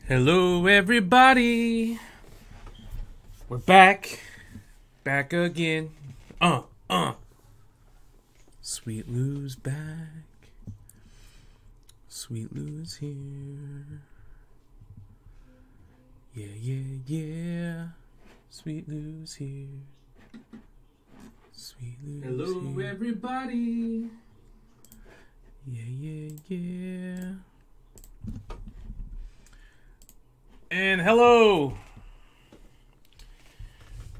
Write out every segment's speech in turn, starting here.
Hello everybody, we're back again. Sweet Lou's back. Sweet Lou's here. Yeah. Sweet Lou's here. Sweet Lou's Hello here. everybody. Yeah. And hello.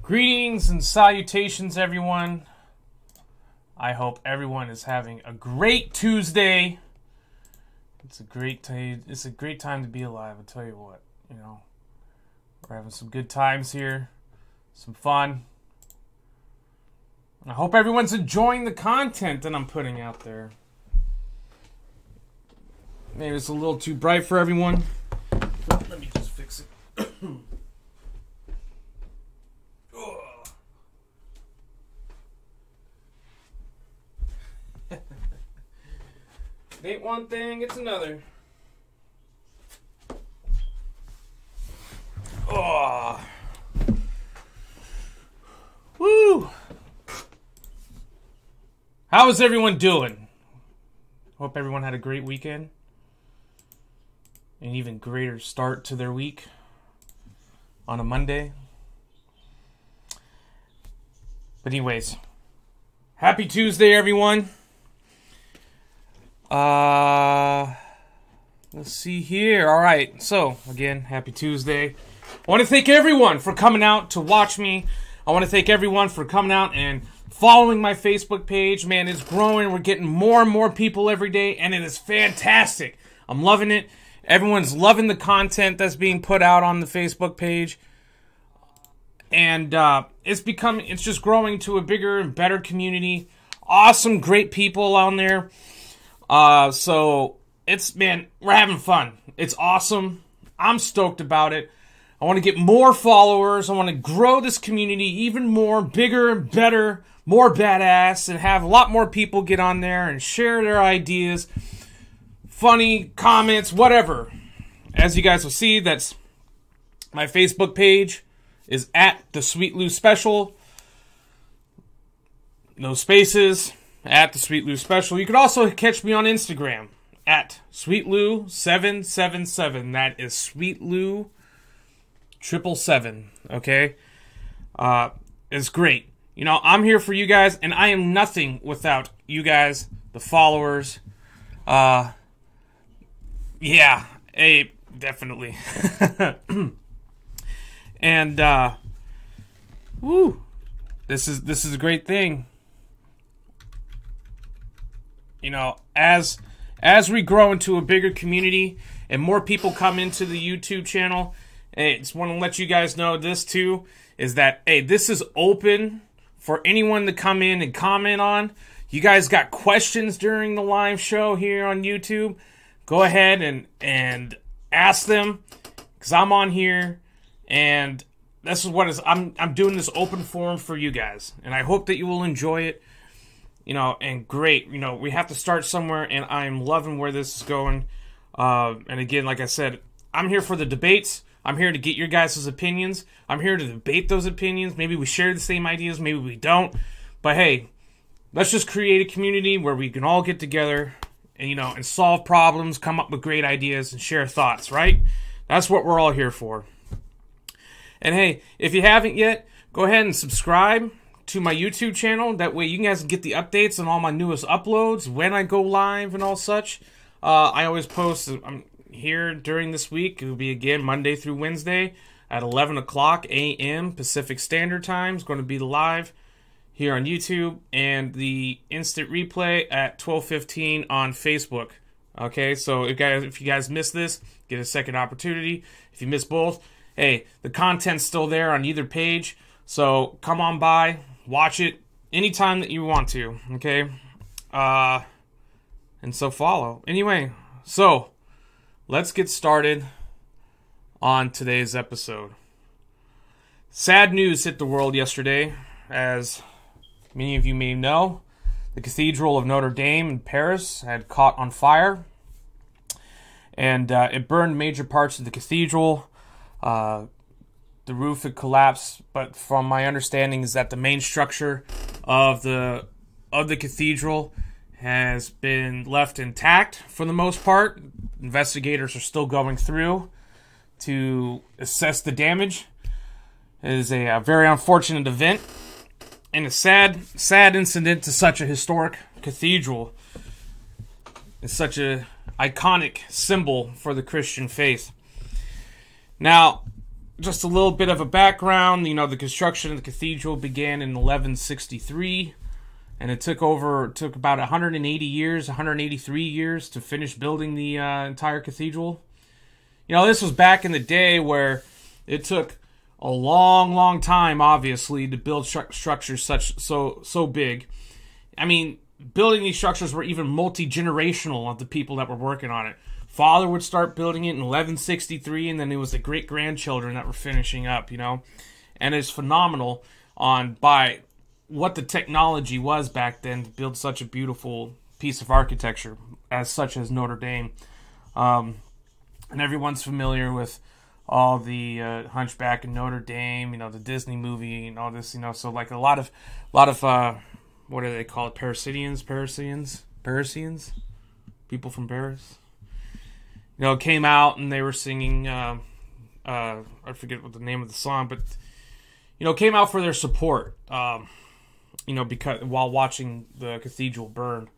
Greetings and salutations, everyone. I hope everyone is having a great Tuesday. It's a great time to be alive, I'll tell you what. We're having some good times here. Some fun. I hope everyone's enjoying the content that I'm putting out there. Maybe it's a little too bright for everyone. Let me just fix it. It ain't one thing, it's another. Oh. Woo! How is everyone doing? Hope everyone had a great weekend. An even greater start to their week on a Monday. But anyways, happy Tuesday, everyone. Let's see here. All right. So, again, happy Tuesday. I want to thank everyone for coming out to watch me. I want to thank everyone for coming out and following my Facebook page. Man, it's growing. We're getting more and more people every day, and it is fantastic. I'm loving it. Everyone's loving the content that's being put out on the Facebook page. And it's just growing to a bigger and better community. Awesome, great people on there. So we're having fun. It's awesome. I'm stoked about it. I want to get more followers. I want to grow this community even more, bigger, better, more badass, and have a lot more people get on there and share their ideas, funny comments, whatever. As you guys will see, that's my Facebook page is at the Sweet Lou Special. No spaces. At the Sweet Lou Special. You can also catch me on Instagram at SweetLou777. That is SweetLou777. Okay? It's great. I'm here for you guys, and I am nothing without you guys, the followers. Yeah, definitely. And this is a great thing. As we grow into a bigger community and more people come into the YouTube channel, I just want to let you guys know this too, is that, this is open for anyone to come in and comment on. You guys got questions during the live show here on YouTube, go ahead and ask them, because I'm on here, and this is what I'm doing this open forum for you guys, and I hope that you will enjoy it. And great, we have to start somewhere, and I'm loving where this is going. And again, like I said, I'm here for the debates. I'm here to get your guys' opinions. I'm here to debate those opinions. Maybe we share the same ideas, maybe we don't. But hey, let's just create a community where we can all get together and solve problems, come up with great ideas, and share thoughts, right? That's what we're all here for. And hey, if you haven't yet, go ahead and subscribe to my YouTube channel. That way you guys can get the updates on all my newest uploads, when I go live and all such. I always post, I'm here during this week. It will be again Monday through Wednesday at 11 o'clock a.m. Pacific Standard Time. It's going to be live here on YouTube, and the instant replay at 12:15 on Facebook. Okay, so if you guys missed this, get a second opportunity. If you missed both, hey, the content's still there on either page. So come on by, watch it anytime that you want to, okay? And so follow. Anyway, so let's get started on today's episode. Sad news hit the world yesterday, as many of you may know. The Cathedral of Notre Dame in Paris had caught on fire. and it burned major parts of the cathedral. The roof had collapsed, but from my understanding is that the main structure of the cathedral has been left intact for the most part. Investigators are still going through to assess the damage. It is a very unfortunate event and a sad incident to such a historic cathedral. It's such a iconic symbol for the Christian faith. Now, just a little bit of a background. The construction of the cathedral began in 1163, and it took about 183 years to finish building the entire cathedral. This was back in the day where it took a long time, obviously, to build structures so big. I mean, building these structures were even multi-generational of the people that were working on it. Father would start building it in 1163, and then it was the great-grandchildren that were finishing up, And it's phenomenal by what the technology was back then to build such a beautiful piece of architecture such as Notre Dame. And everyone's familiar with all the Hunchback of Notre Dame, the Disney movie and all this, So like a lot of what do they call it? Parisians? People from Paris. Came out and they were singing, I forget what the name of the song, but, came out for their support, because while watching the cathedral burn,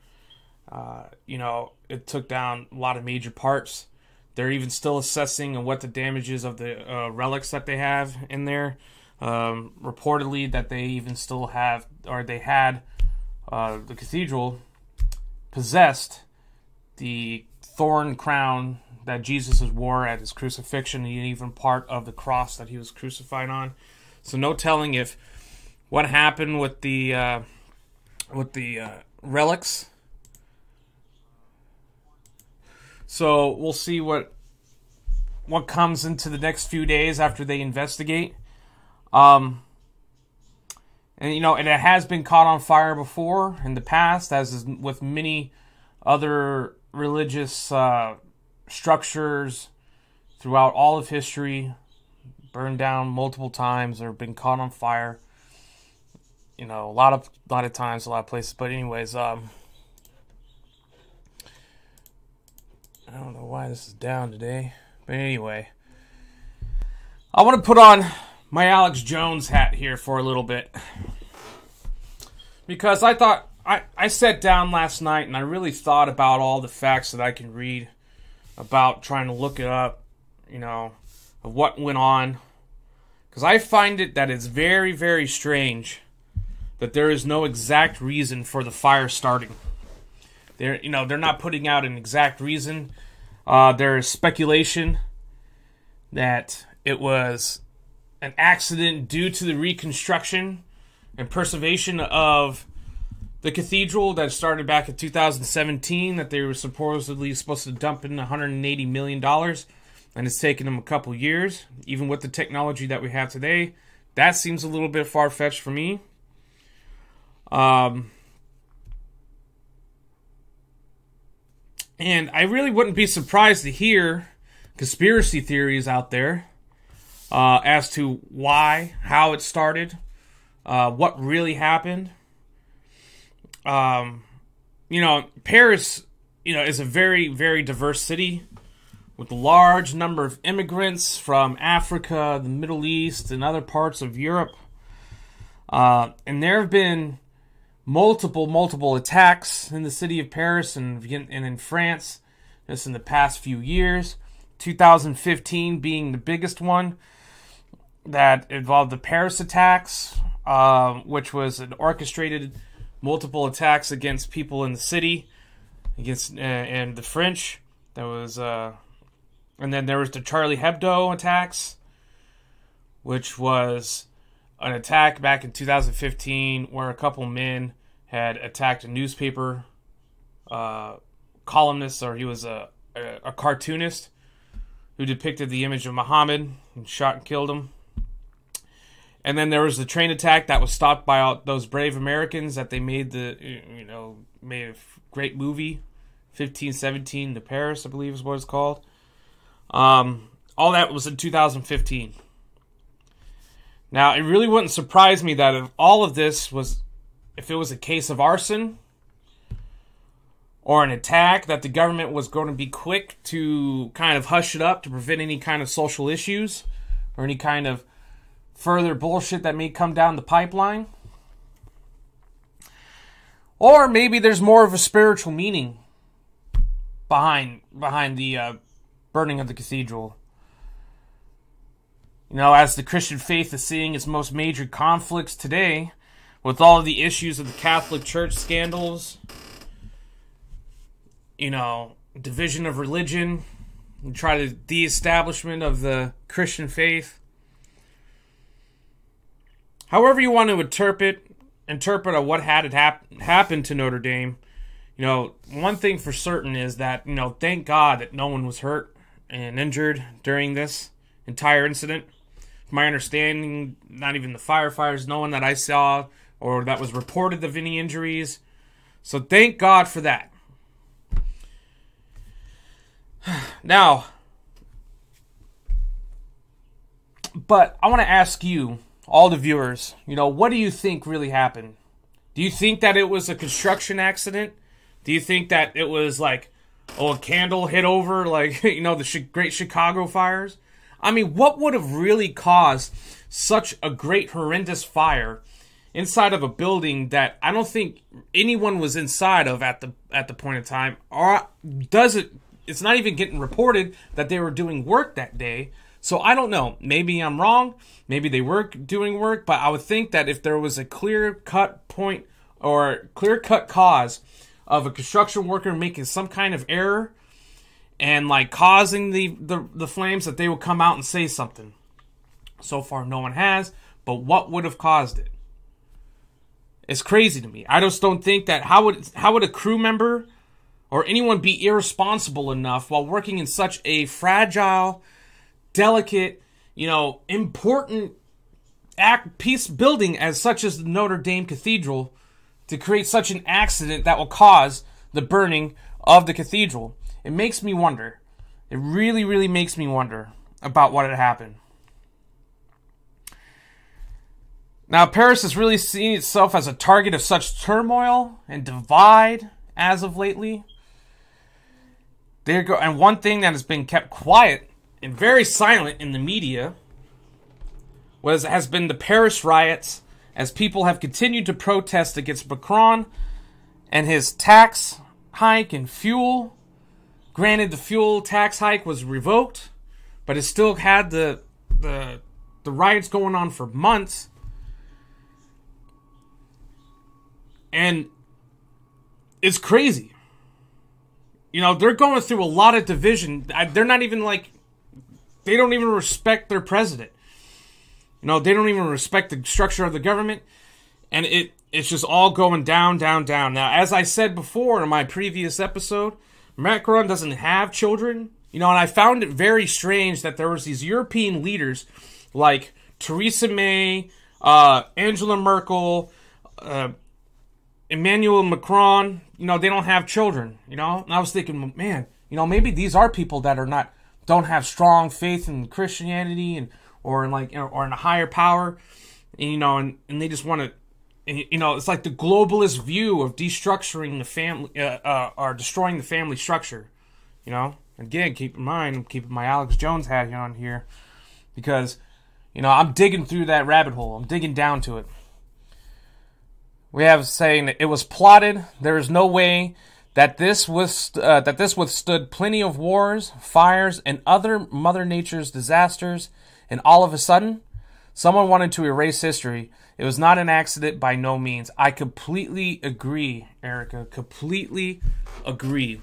it took down a lot of major parts. They're even still assessing on what the damages of the relics that they have in there. Reportedly that they even still have, or they had, the cathedral possessed the thorn crown that Jesus wore at his crucifixion, and even part of the cross that he was crucified on. So no telling if what happened with the relics. So we'll see what comes into the next few days after they investigate. And it has been caught on fire before in the past, as is with many other religious structures throughout all of history, burned down multiple times or been caught on fire. A lot of times, a lot of places. But anyways, I don't know why this is down today, but anyway, I want to put on my Alex Jones hat here for a little bit, because I thought I sat down last night and I really thought about all the facts that I can read about trying to look it up, of what went on, because I find it that it's very, very strange that there is no exact reason for the fire starting. They're not putting out an exact reason. There is speculation that it was an accident due to the reconstruction and preservation of the cathedral that started back in 2017, that they were supposedly supposed to dump in $180 million, and it's taken them a couple years. Even with the technology that we have today, that seems a little bit far-fetched for me. And I really wouldn't be surprised to hear conspiracy theories out there as to why, how it started, what really happened. Paris, is a very, very diverse city with a large number of immigrants from Africa, the Middle East, and other parts of Europe. And there have been multiple attacks in the city of Paris and in France just in the past few years. 2015 being the biggest one that involved the Paris attacks, which was an orchestrated multiple attacks against people in the city, against and the French. That was, and then there was the Charlie Hebdo attacks, which was an attack back in 2015 where a couple men had attacked a newspaper columnist, or he was a cartoonist who depicted the image of Muhammad and shot and killed him. And then there was the train attack that was stopped by all those brave Americans that they made made a great movie, 1517 to Paris, I believe is what it's called. All that was in 2015. Now, it really wouldn't surprise me that if all of this was, if it was a case of arson or an attack, that the government was going to be quick to kind of hush it up to prevent any kind of social issues or any kind of further bullshit that may come down the pipeline. Or maybe there's more of a spiritual meaning behind the burning of the cathedral. You know, as the Christian faith is seeing its most major conflicts today, with all of the issues of the Catholic Church scandals, you know, division of religion, and try to de-establishment of the Christian faith. However you want to interpret what had happened to Notre Dame, you know, one thing for certain is that, you know, thank God that no one was hurt and injured during this entire incident. From my understanding, not even the firefighters, no one that I saw or that was reported of any injuries. So thank God for that. Now, but I want to ask you, all the viewers, you know, what do you think really happened? Do you think that it was a construction accident? Do you think that it was like, a candle hit over, like, you know, the Great Chicago fires? I mean, what would have really caused such a great, horrendous fire inside of a building that I don't think anyone was inside of at the point in time? Or does it? It's not even getting reported that they were doing work that day. So I don't know. Maybe I'm wrong. Maybe they were doing work, but I would think that if there was a clear-cut point or clear-cut cause of a construction worker making some kind of error and like causing the flames, that they would come out and say something. So far, no one has. But what would have caused it? It's crazy to me. I just don't think that how would a crew member or anyone be irresponsible enough while working in such a fragile, delicate, you know, important piece building as such as the Notre Dame Cathedral to create such an accident that will cause the burning of the cathedral. It makes me wonder. It really, really makes me wonder about what had happened. Now, Paris has really seen itself as a target of such turmoil and divide as of lately. And one thing that has been kept quiet and very silent in the media has been the Paris riots, as people have continued to protest against Macron and his tax hike and fuel. Granted, the fuel tax hike was revoked, but it still had the riots going on for months. And it's crazy. You know, they're going through a lot of division. They're not even like, they don't even respect their president. You know, they don't even respect the structure of the government. And it's just all going down, down, down. Now, as I said before in my previous episode, Macron doesn't have children. You know, and I found it very strange that there was these European leaders like Theresa May, Angela Merkel, Emmanuel Macron. You know, they don't have children. You know, and I was thinking, man, you know, maybe these are people that don't have strong faith in Christianity or in a higher power, and, you know, and they just want to, you know, it's like the globalist view of destructuring the family, or destroying the family structure. You know, again, keep in mind, I'm keeping my Alex Jones hat on here because, you know, I'm digging through that rabbit hole. I'm digging down to it. We have saying that it was plotted. There is no way that this withstood plenty of wars, fires, and other Mother Nature's disasters. And all of a sudden, someone wanted to erase history. It was not an accident by no means. I completely agree, Erica. Completely agree.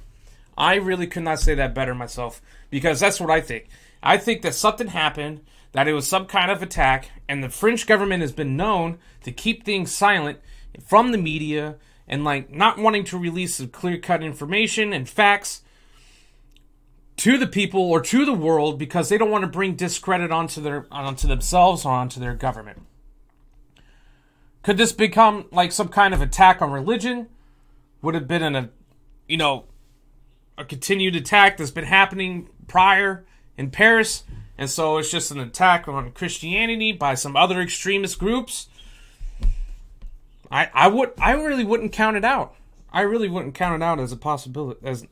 I really could not say that better myself, because that's what I think. I think that something happened, that it was some kind of attack, and the French government has been known to keep things silent from the media and like not wanting to release the clear-cut information and facts to the people or to the world because they don't want to bring discredit onto themselves or onto their government. Could this become like some kind of attack on religion? Would have been a continued attack that's been happening prior in Paris, and so it's just an attack on Christianity by some other extremist groups, I really wouldn't count it out. I really wouldn't count it out as a possibility. As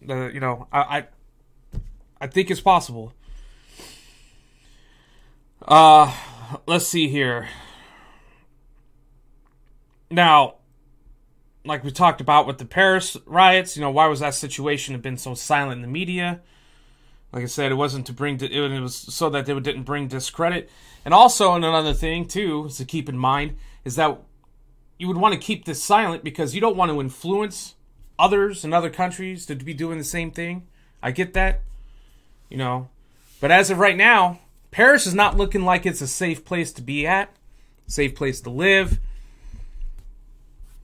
I think it's possible. Let's see here. Now, like we talked about with the Paris riots, why was that situation have been so silent in the media? Like I said, it wasn't to bring it was so that they didn't bring discredit. And also another thing too is to keep in mind is that you would want to keep this silent because you don't want to influence others in other countries to be doing the same thing. I get that, but as of right now, Paris is not looking like it's a safe place to be at, safe place to live.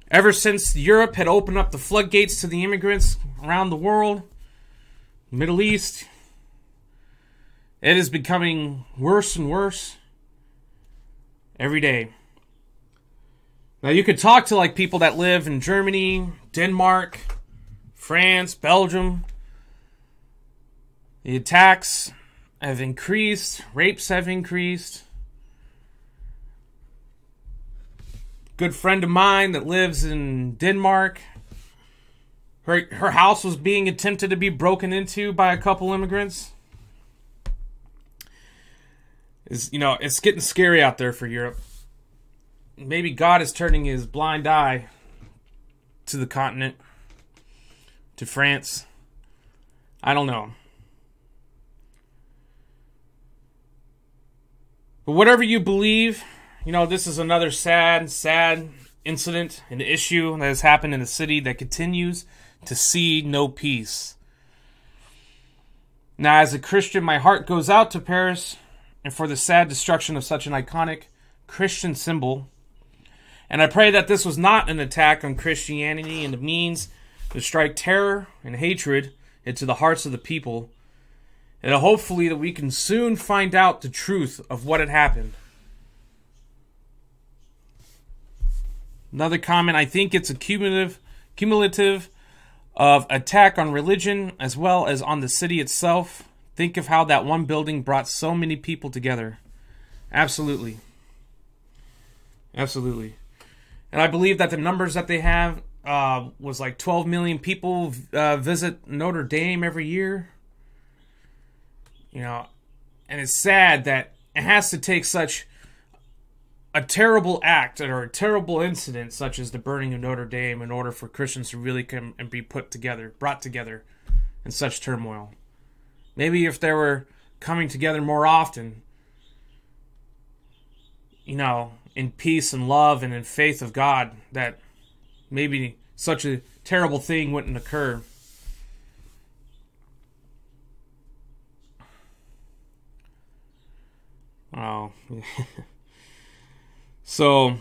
Ever since Europe had opened up the floodgates to the immigrants around the world, Middle East, it is becoming worse and worse every day. Now you could talk to people that live in Germany, Denmark, France, Belgium. The attacks have increased, rapes have increased. Good friend of mine that lives in Denmark, her house was being attempted to be broken into by a couple immigrants. It's getting scary out there for Europe. Maybe God is turning his blind eye to the continent, to France. I don't know. But whatever you believe, this is another sad incident, an issue that has happened in a city that continues to see no peace. Now, as a Christian, my heart goes out to Paris and for the sad destruction of such an iconic Christian symbol. And I pray that this was not an attack on Christianity and the means to strike terror and hatred into the hearts of the people. And hopefully that we can soon find out the truth of what had happened. Another comment, I think it's a cumulative of attack on religion as well as on the city itself. Think of how that one building brought so many people together. Absolutely. Absolutely. And I believe that the numbers that they have was 12 million people visit Notre Dame every year. And it's sad that it has to take such a terrible act or a terrible incident such as the burning of Notre Dame in order for Christians to really come and be brought together in such turmoil. Maybe if they were coming together more often, in peace and love and in faith of God, that maybe such a terrible thing wouldn't occur. Oh, so,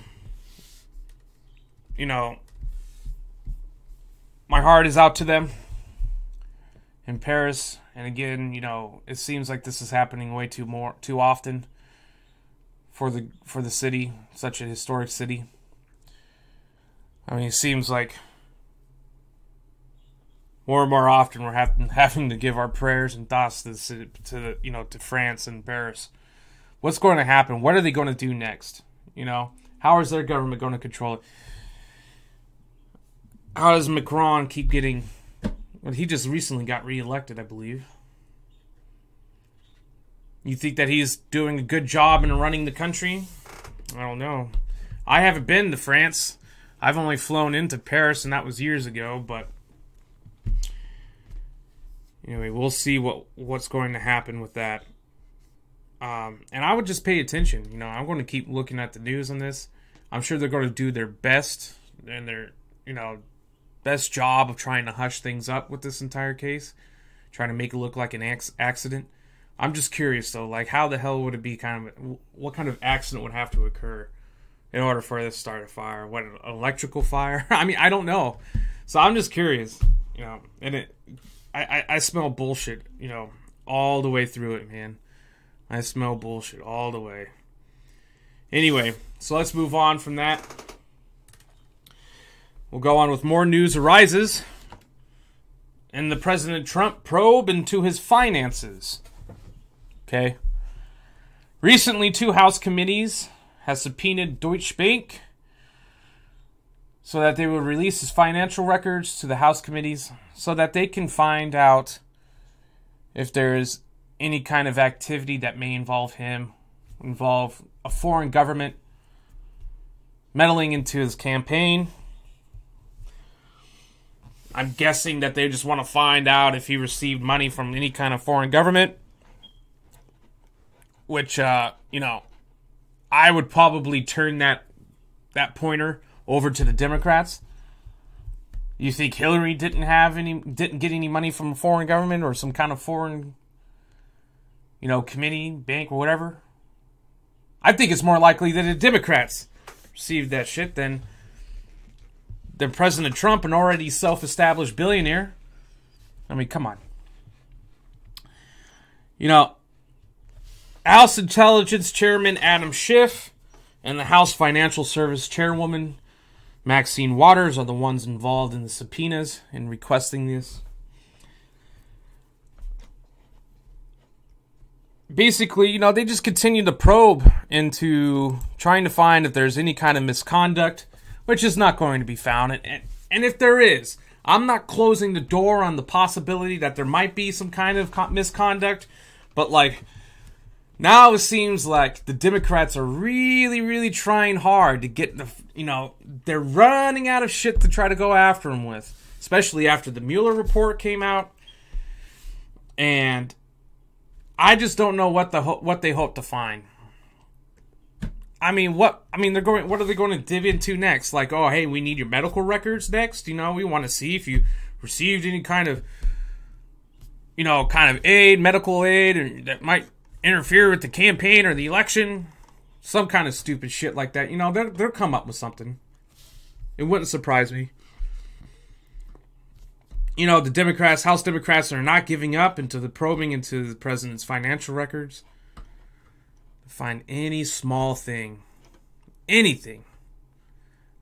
my heart is out to them in Paris. And again, it seems like this is happening way too often for the city, such a historic city. I mean, it seems like more and more often we're having to give our prayers and thoughts to the city, to France and Paris. What's going to happen? What are they going to do next? How is their government going to control it? How does Macron keep getting... Well, he just recently got reelected, I believe. You think that he's doing a good job in running the country? I don't know. I haven't been to France. I've only flown into Paris, and that was years ago, but... Anyway, we'll see what's going to happen with that. And I would just pay attention. I'm going to keep looking at the news on this. I'm sure they're going to do their best and their, best job of trying to hush things up with this entire case, trying to make it look like an accident. I'm just curious though, how the hell would it be what kind of accident would have to occur in order for this to start a fire? What, an electrical fire? I mean, I don't know. So I'm just curious, and I smell bullshit, all the way through it, man. I smell bullshit all the way. Anyway, so let's move on from that. We'll go on with more news arises. And the President Trump probe into his finances. Okay. Recently, 2 House committees have subpoenaed Deutsche Bank so that they would release his financial records to the House committees so that they can find out if there is any kind of activity that may involve him, involve a foreign government meddling into his campaign. I'm guessing that they just want to find out if he received money from any kind of foreign government. Which, I would probably turn that pointer over to the Democrats. You think Hillary didn't get any money from a foreign government or some kind of foreign, committee, bank, or whatever? I think it's more likely that the Democrats received that shit than President Trump, an already self-established billionaire. I mean, come on. House Intelligence Chairman Adam Schiff and the House Financial Service Chairwoman Maxine Waters are the ones involved in the subpoenas and requesting this. Basically, they just continue to probe into trying to find if there's any kind of misconduct, which is not going to be found. And if there is, I'm not closing the door on the possibility that there might be some kind of misconduct, but now it seems like the Democrats are really, really trying hard to get they're running out of shit to try to go after him with, especially after the Mueller report came out. And I just don't know what they hope to find. What are they going to dive into next? Like, oh, hey, we need your medical records next. We want to see if you received any kind of, aid, medical aid, or that might interfere with the campaign or the election. Some kind of stupid shit like that. They'll come up with something. It wouldn't surprise me. The House Democrats are not giving up into the probing into the president's financial records. Find any small thing. Anything.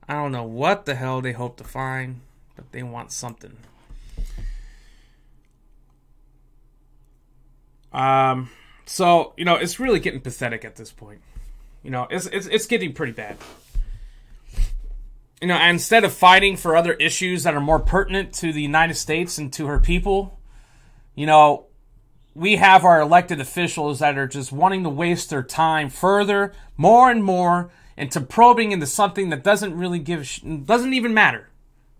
I don't know what the hell they hope to find, but they want something. So, it's really getting pathetic at this point. It's getting pretty bad. Instead of fighting for other issues that are more pertinent to the United States and to her people, we have our elected officials that are just wanting to waste their time further, more and more, into probing into something that doesn't really doesn't even matter.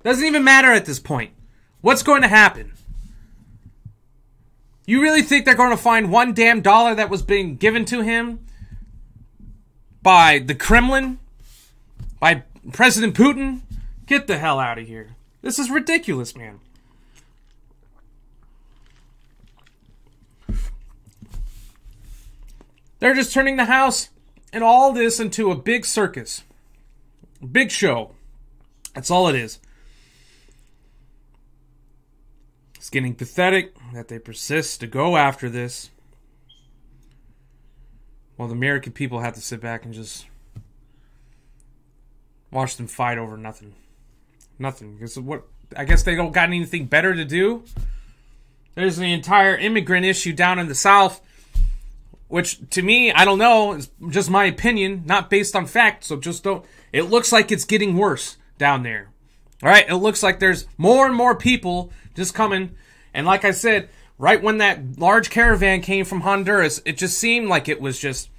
Doesn't even matter at this point. What's going to happen? You really think they're going to find one damn dollar that was being given to him by the Kremlin? By President Putin? Get the hell out of here. This is ridiculous, man. They're just turning the House and all this into a big circus. Big show. That's all it is. It's getting pathetic that they persist to go after this, while the American people have to sit back and just watch them fight over nothing. Nothing. Because I guess they don't got anything better to do. There's the entire immigrant issue down in the South, which to me, I don't know, is just my opinion, not based on fact. So just don't. It looks like it's getting worse down there. All right, it looks like there's more and more people just coming. And like I said, right when that large caravan came from Honduras, it just seemed like it was just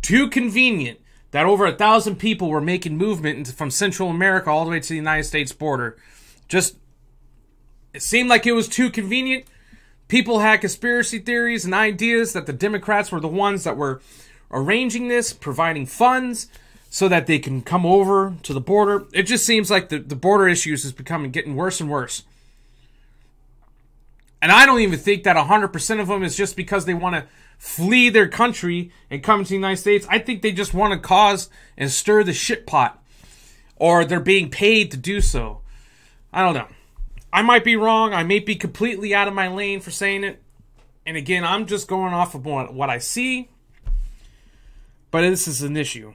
too convenient that over 1,000 people were making movement from Central America all the way to the United States border. Just, it seemed like it was too convenient. People had conspiracy theories and ideas that the Democrats were the ones that were arranging this, providing funds so that they can come over to the border. It just seems like the border issues is getting worse and worse. And I don't even think that 100% of them is just because they want to flee their country and come to the United States. I think they just want to cause and stir the shit pot. Or they're being paid to do so. I don't know. I might be wrong. I may be completely out of my lane for saying it. And again, I'm just going off of what I see. But this is an issue.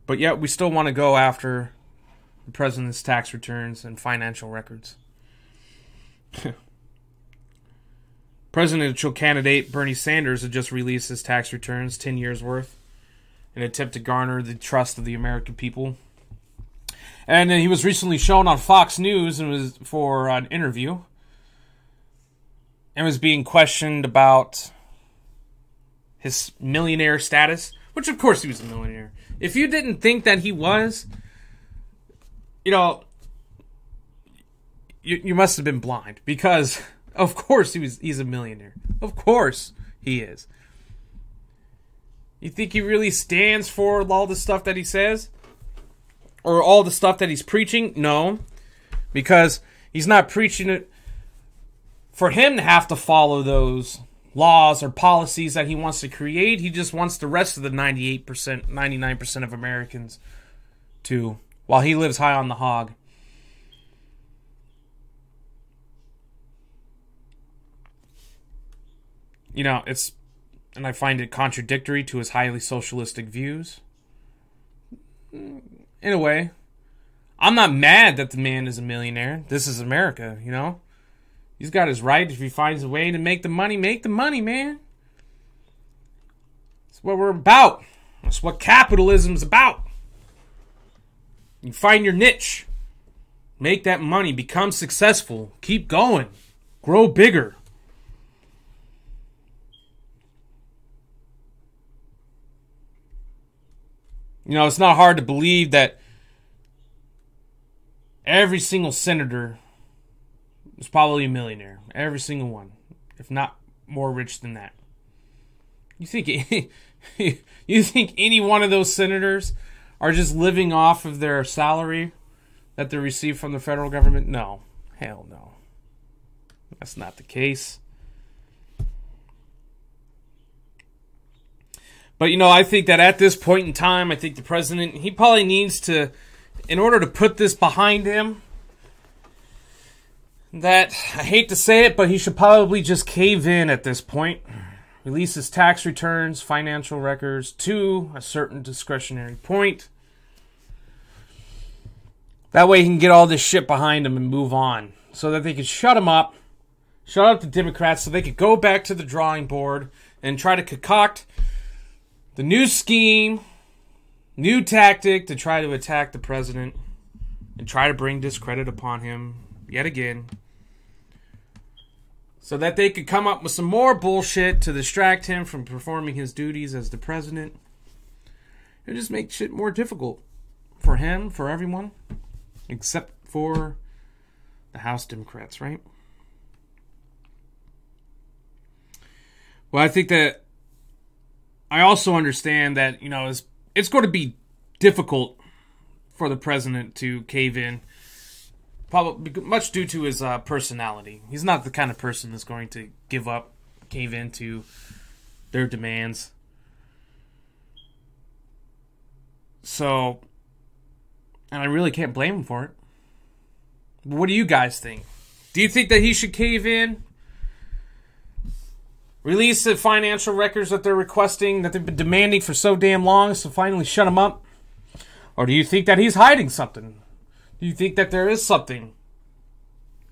But yet we still want to go after the president's tax returns and financial records. presidential candidate Bernie Sanders had just released his tax returns, 10 years worth, in an attempt to garner the trust of the American people. And he was recently shown on Fox News and was for an interview and was being questioned about his millionaire status, which of course he was a millionaire. If you didn't think that he was, you must have been blind, because of course he's a millionaire. Of course he is. You think he really stands for all the stuff that he says? Or all the stuff that he's preaching? No. Because he's not preaching it for him to have to follow those laws or policies that he wants to create. He just wants the rest of the 98%, 99% of Americans to, while he lives high on the hog. And I find it contradictory to his highly socialistic views. In a way, I'm not mad that the man is a millionaire. This is America, He's got his right. If he finds a way to make the money, man. That's what we're about. That's what capitalism's about. You find your niche. Make that money. Become successful. Keep going. Grow bigger. It's not hard to believe that every single senator is probably a millionaire. Every single one. If not more rich than that. You think any one of those senators are just living off of their salary that they receive from the federal government? No. Hell no. That's not the case. But, I think that at this point in time, I think the president, he probably needs to, in order to put this behind him, that, I hate to say it, but he should probably just cave in at this point. Release his tax returns, financial records to a certain discretionary point. That way he can get all this shit behind him and move on. So that they can shut him up. Shut up the Democrats so they could go back to the drawing board and try to concoct the new scheme, new tactic to try to attack the president and try to bring discredit upon him yet again. So that they could come up with some more bullshit to distract him from performing his duties as the president. It just makes shit more difficult for him, for everyone, except for the House Democrats, right? Well, I think that I also understand that, it's going to be difficult for the president to cave in, probably much due to his personality. He's not the kind of person that's going to cave in to their demands. So, and I really can't blame him for it. What do you guys think? Do you think that he should cave in? Release the financial records that they're requesting, that they've been demanding for so damn long, so finally shut them up? Or do you think that he's hiding something? Do you think that there is something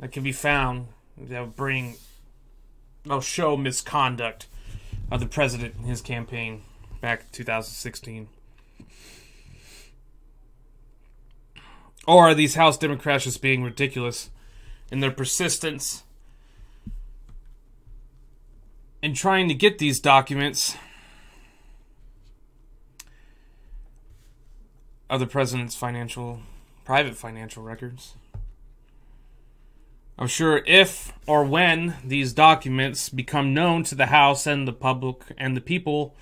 that can be found that will show misconduct of the president and his campaign back in 2016? Or are these House Democrats just being ridiculous in their persistence in trying to get these documents of the president's private financial records? I'm sure if or when these documents become known to the House and the public and the people,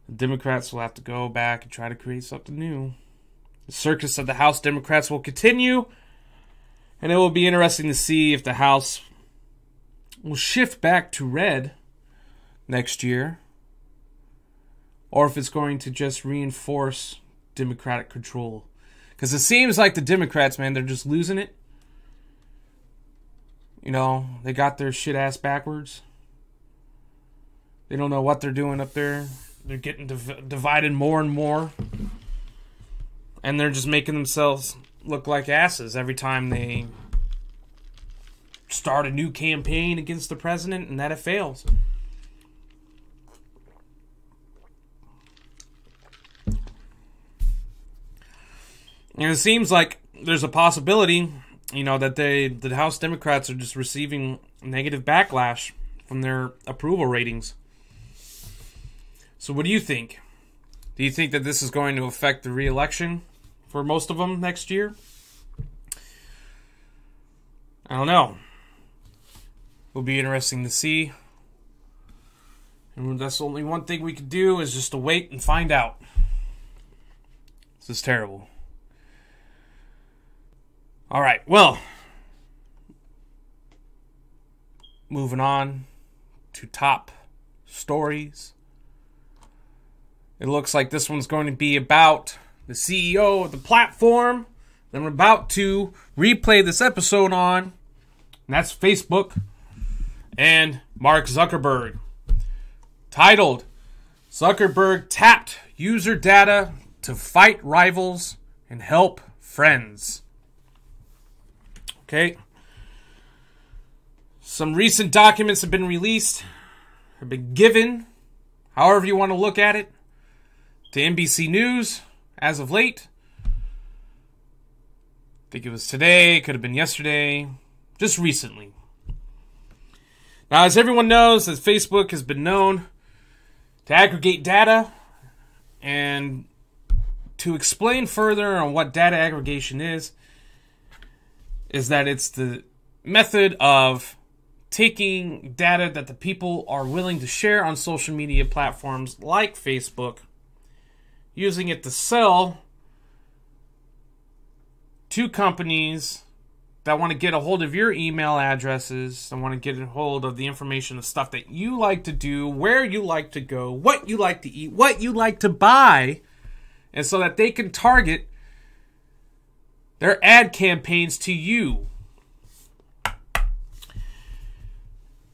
the Democrats will have to go back and try to create something new. The circus of the House Democrats will continue, and it will be interesting to see if the House will shift back to red next year, or if it's going to just reinforce Democratic control. Because it seems like the Democrats, man, they're just losing it. They got their shit ass backwards. They don't know what they're doing up there. They're getting divided more and more. And they're just making themselves look like asses every time they start a new campaign against the president and that it fails. And it seems like there's a possibility, that the House Democrats are just receiving negative backlash from their approval ratings. So what do you think? Do you think that this is going to affect the re-election for most of them next year? I don't know. It'll be interesting to see. And that's the only one thing we could do is just to wait and find out. This is terrible. All right, well, moving on to top stories. It looks like this one's going to be about the CEO of the platform that I'm about to replay this episode on, and that's Facebook and Mark Zuckerberg. Titled, Zuckerberg Tapped User Data to Fight Rivals and Help Friends. Okay. Some recent documents have been released, have been given, however you want to look at it, to NBC News as of late. I think it was today, could have been yesterday, just recently. Now, as everyone knows, that Facebook has been known to aggregate data, and to explain further on what data aggregation is that it's the method of taking data that the people are willing to share on social media platforms like Facebook, using it to sell to companies that want to get a hold of your email addresses, that want to get a hold of the information of stuff that you like to do, where you like to go, what you like to eat, what you like to buy, and so that they can target their ad campaigns to you.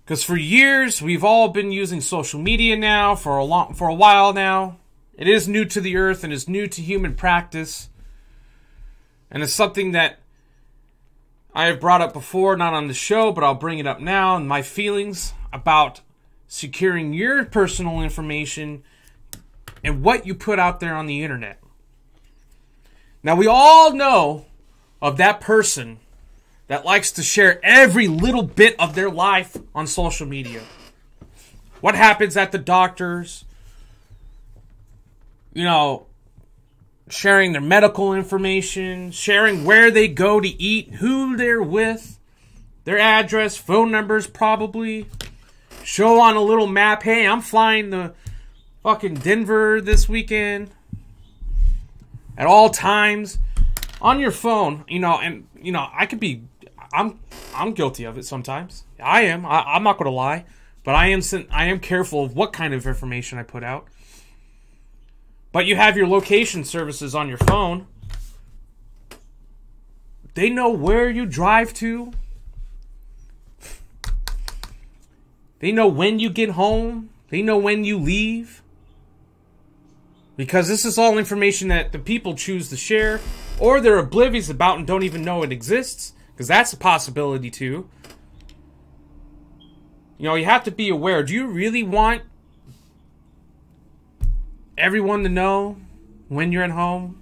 Because for years, we've all been using social media now for a while now. It is new to the earth and is new to human practice. And it's something that I have brought up before, not on the show, but I'll bring it up now, and my feelings about securing your personal information and what you put out there on the internet. Now, we all know of that person that likes to share every little bit of their life on social media. What happens at the doctor's, sharing their medical information, sharing where they go to eat, who they're with, their address, phone numbers probably. Show on a little map, hey, I'm flying to fucking Denver this weekend. At all times. On your phone, I could be, I'm guilty of it sometimes. I am. I'm not going to lie. But I am careful of what kind of information I put out. But you have your location services on your phone. They know where you drive to. They know when you get home. They know when you leave. Because this is all information that the people choose to share, or they're oblivious about and don't even know it exists. Because that's a possibility too. You have to be aware. Do you really want everyone to know when you're at home,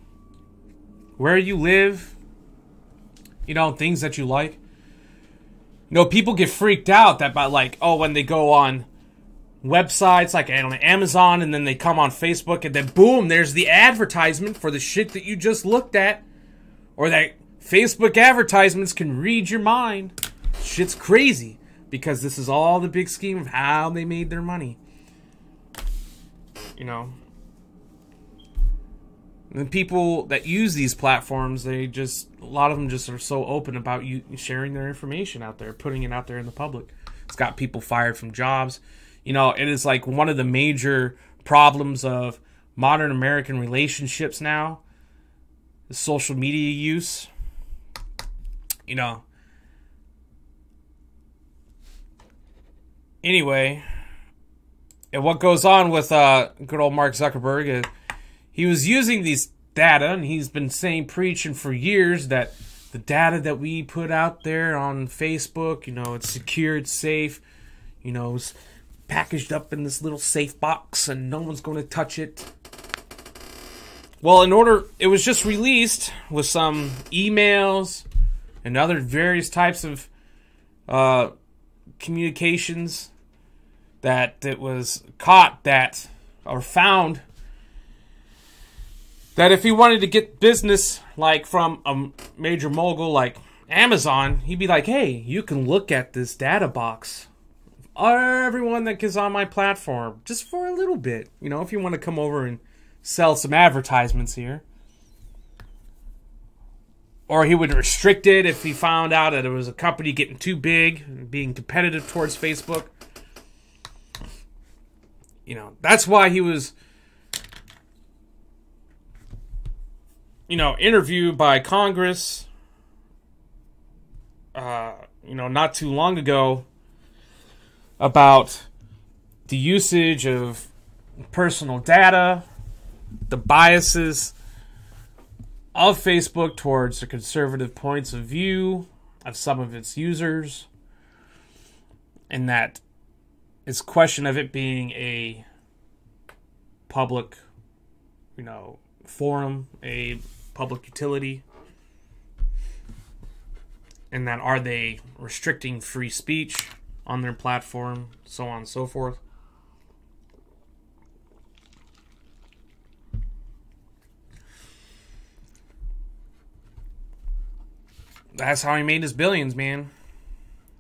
where you live, things that you like? People get freaked out that by when they go on websites like on Amazon and then they come on Facebook and then boom, there's the advertisement for the shit that you just looked at. Or that Facebook advertisements can read your mind. Shit's crazy because this is all the big scheme of how they made their money. And the people that use these platforms, a lot of them just are so open about you sharing their information out there, putting it out there in the public. It's got people fired from jobs. It is like one of the major problems of modern American relationships now, the social media use. Anyway, and what goes on with good old Mark Zuckerberg is he was using these data, and he's been preaching for years that the data that we put out there on Facebook, it's secure, it's safe, it's packaged up in this little safe box and no one's going to touch it. Well, it was just released with some emails and other various types of communications that it was found that if he wanted to get business like from a major mogul like Amazon, he'd be like, hey, you can look at this data box. Everyone that is on my platform, just for a little bit. If you want to come over and sell some advertisements here. Or he would restrict it if he found out that it was a company getting too big and being competitive towards Facebook. That's why he was, interviewed by Congress, not too long ago about the usage of personal data, the biases of Facebook towards the conservative points of view of some of its users, and that it's a question of it being a public, forum, a public utility, and that are they restricting free speech on their platform, so on and so forth. That's how he made his billions, man.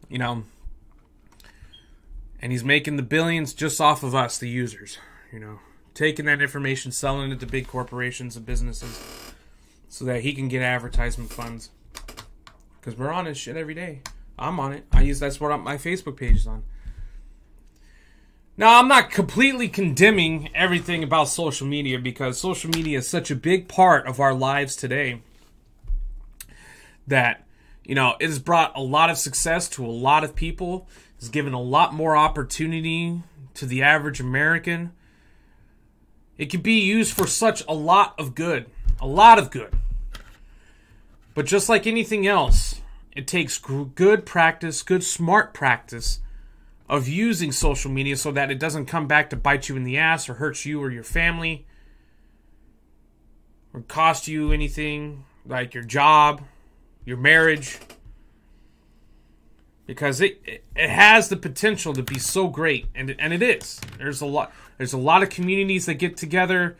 And he's making the billions just off of us, the users. Taking that information, selling it to big corporations and businesses so that he can get advertisement funds. Because we're on his shit every day. I'm on it. That's what my Facebook page is on. Now, I'm not completely condemning everything about social media because social media is such a big part of our lives today that, it has brought a lot of success to a lot of people. It's given a lot more opportunity to the average American. It can be used for such a lot of good. A lot of good. But just like anything else, it takes good practice, good smart practice of using social media so that it doesn't come back to bite you in the ass or hurt you or your family or cost you anything like your job, your marriage, because it has the potential to be so great, and it is. There's a lot of communities that get together,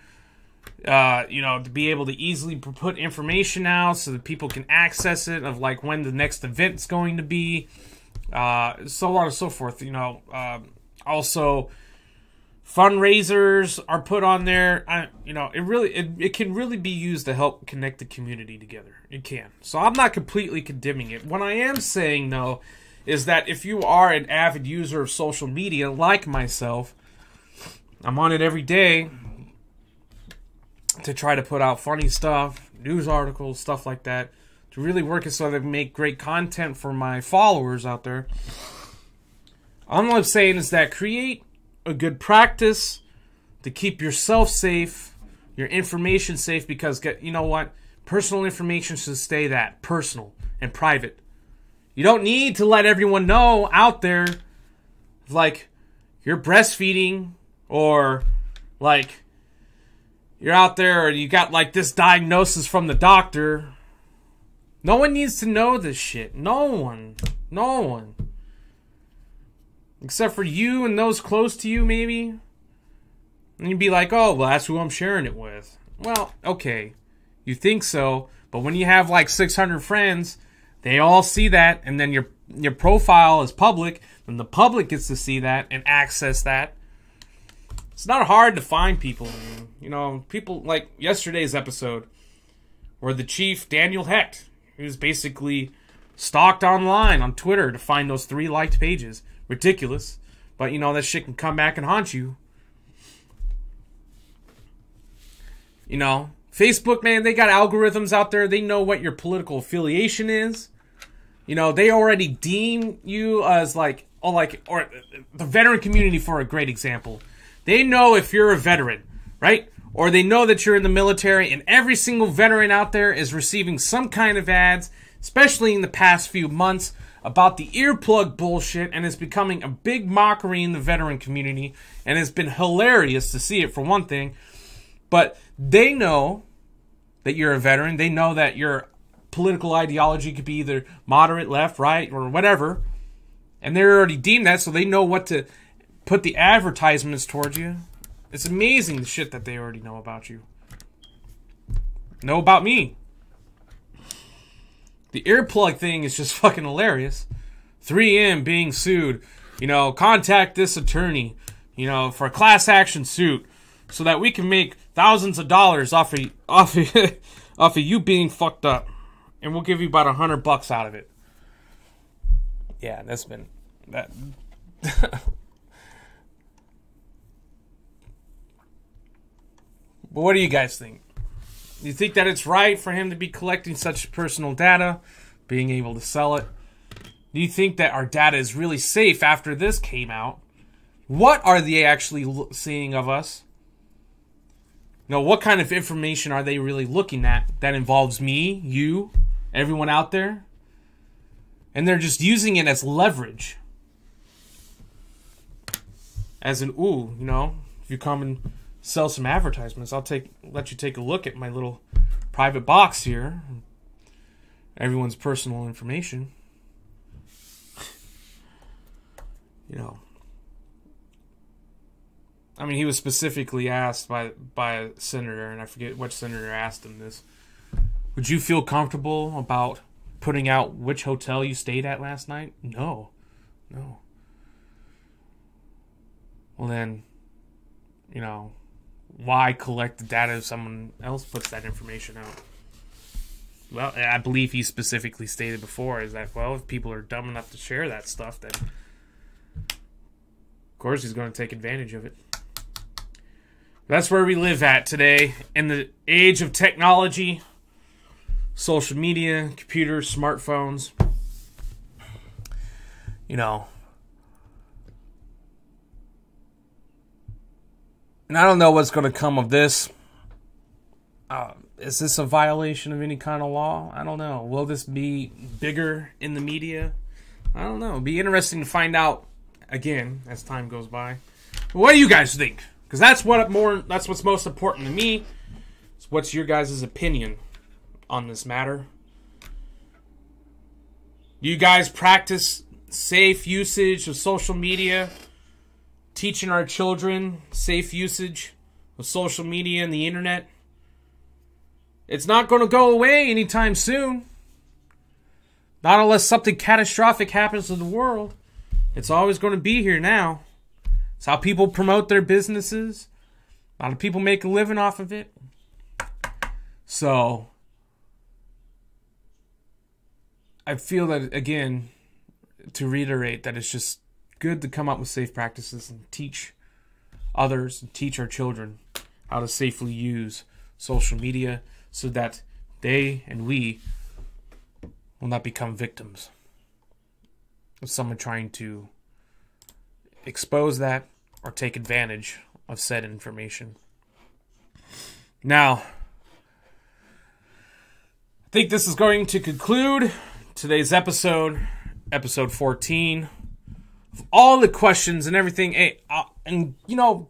to be able to easily put information out so that people can access it of like when the next event's going to be, so on and so forth. Also fundraisers are put on there. It can really be used to help connect the community together. It can. So I'm not completely condemning it. What I am saying, though, is that if you are an avid user of social media like myself, I'm on it every day to try to put out funny stuff, news articles, stuff like that, to really work it so that I make great content for my followers out there. All I'm saying is that create a good practice to keep yourself safe, your information safe, because you know what? Personal information should stay that personal and private. You don't need to let everyone know out there, like, you're breastfeeding, or, like, you're out there and you got, like, this diagnosis from the doctor. No one needs to know this shit. No one. No one. Except for you and those close to you, maybe. And you'd be like, oh, well, that's who I'm sharing it with. Well, okay. You think so, but when you have, like, 600 friends, they all see that, and then your profile is public, and the public gets to see that and access that. It's not hard to find people. People like yesterday's episode, where the chief, Daniel Hecht, he was basically stalked online on Twitter to find those 3 liked pages. Ridiculous. But, that shit can come back and haunt you. Facebook, man, they got algorithms out there. They know what your political affiliation is. They already deem you as or the veteran community, for a great example. They know if you're a veteran, right? or they know that you're in the military, and every single veteran out there is receiving some kind of ads, especially in the past few months, about the earplug bullshit, and it's becoming a big mockery in the veteran community, and it's been hilarious to see it, for one thing. But they know that you're a veteran. They know that your political ideology could be either moderate, left, right, or whatever, and they're already deemed that, so they know what to put the advertisements towards you. It's amazing the shit that they already know about you. Know about me. The earplug thing is just fucking hilarious. 3M being sued. Contact this attorney, for a class action suit so that we can make thousands of dollars off of you being fucked up. And we'll give you about $100 out of it. Yeah, that's been that. But what do you guys think? Do you think that it's right for him to be collecting such personal data, being able to sell it? Do you think that our data is really safe after this came out? What are they actually seeing of us? What kind of information are they really looking at that involves me, you, everyone out there? And they're just using it as leverage. As in, if you come and sell some advertisements, I'll let you take a look at my little private box here. Everyone's personal information. He was specifically asked by a senator, and I forget which senator asked him this. Would you feel comfortable about putting out which hotel you stayed at last night? No. Well then, why collect the data if someone else puts that information out? Well, I believe he specifically stated before is that, if people are dumb enough to share that stuff, then of course he's going to take advantage of it. That's where we live at today, in the age of technology, social media, computers, smartphones. And I don't know what's going to come of this. Is this a violation of any kind of law? I don't know. Will this be bigger in the media? I don't know. It'll be interesting to find out again as time goes by. But what do you guys think? Because that's what's most important to me. What's your guys' opinion on this matter? Do you guys practice safe usage of social media? Teaching our children safe usage of social media and the internet? It's not going to go away anytime soon. Not unless something catastrophic happens to the world. It's always going to be here now. It's how people promote their businesses. A lot of people make a living off of it. So, I feel that, again, to reiterate, that it's just good to come up with safe practices and teach others and teach our children how to safely use social media so that they and we will not become victims of someone trying to expose that or take advantage of said information. Now, I think this is going to conclude today's episode 14. Of all the questions and everything. Hey, and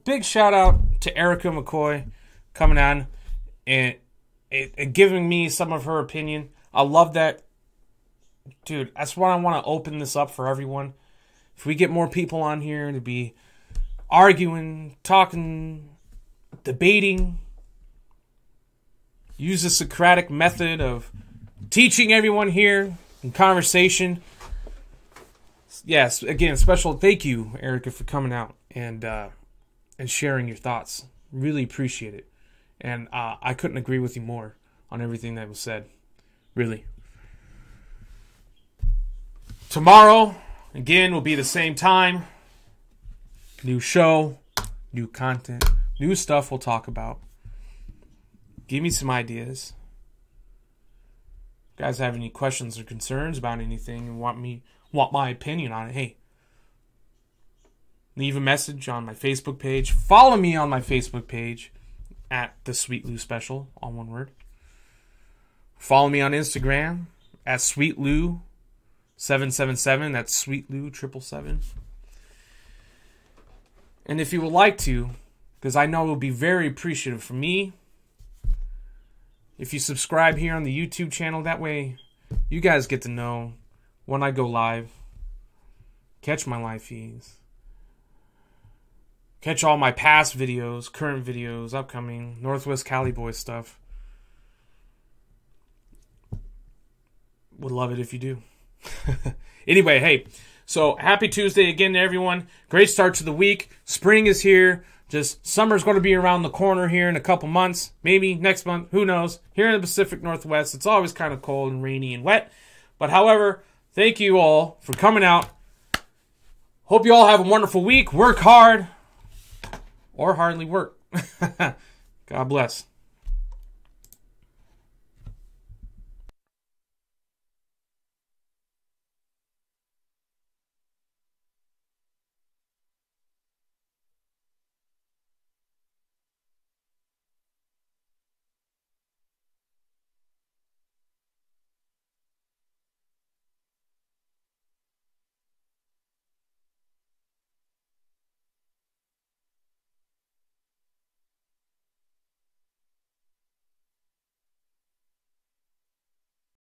big shout out to Erica McCoy coming on and giving me some of her opinion. I love that. Dude, that's why I want to open this up for everyone. If we get more people on here to be arguing, talking, debating, use the Socratic method of teaching everyone here in conversation. Yes, again, special thank you, Erica, for coming out and sharing your thoughts. Really appreciate it. And I couldn't agree with you more on everything that was said. Really. Tomorrow, again, will be the same time. New show, new content, new stuff we'll talk about. Give me some ideas. If you guys have any questions or concerns about anything and want my opinion on it, hey, leave a message on my Facebook page. Follow me on my Facebook page. at the Sweet Lou Special, all one word. Follow me on Instagram at SweetLou777. That's SweetLou777. And if you would like to, because I know it will be very appreciative for me, if you subscribe here on the YouTube channel, that way you guys get to know when I go live, catch my live feeds, catch all my past videos, current videos, upcoming, Northwest Cali Boy stuff. Would love it if you do. Anyway, hey, so happy Tuesday again to everyone. Great start to the week. Spring is here. Just summer's going to be around the corner here in a couple months. Maybe next month. Who knows? Here in the Pacific Northwest, it's always kind of cold and rainy and wet. But however, thank you all for coming out. Hope you all have a wonderful week. Work hard. Or hardly work. God bless.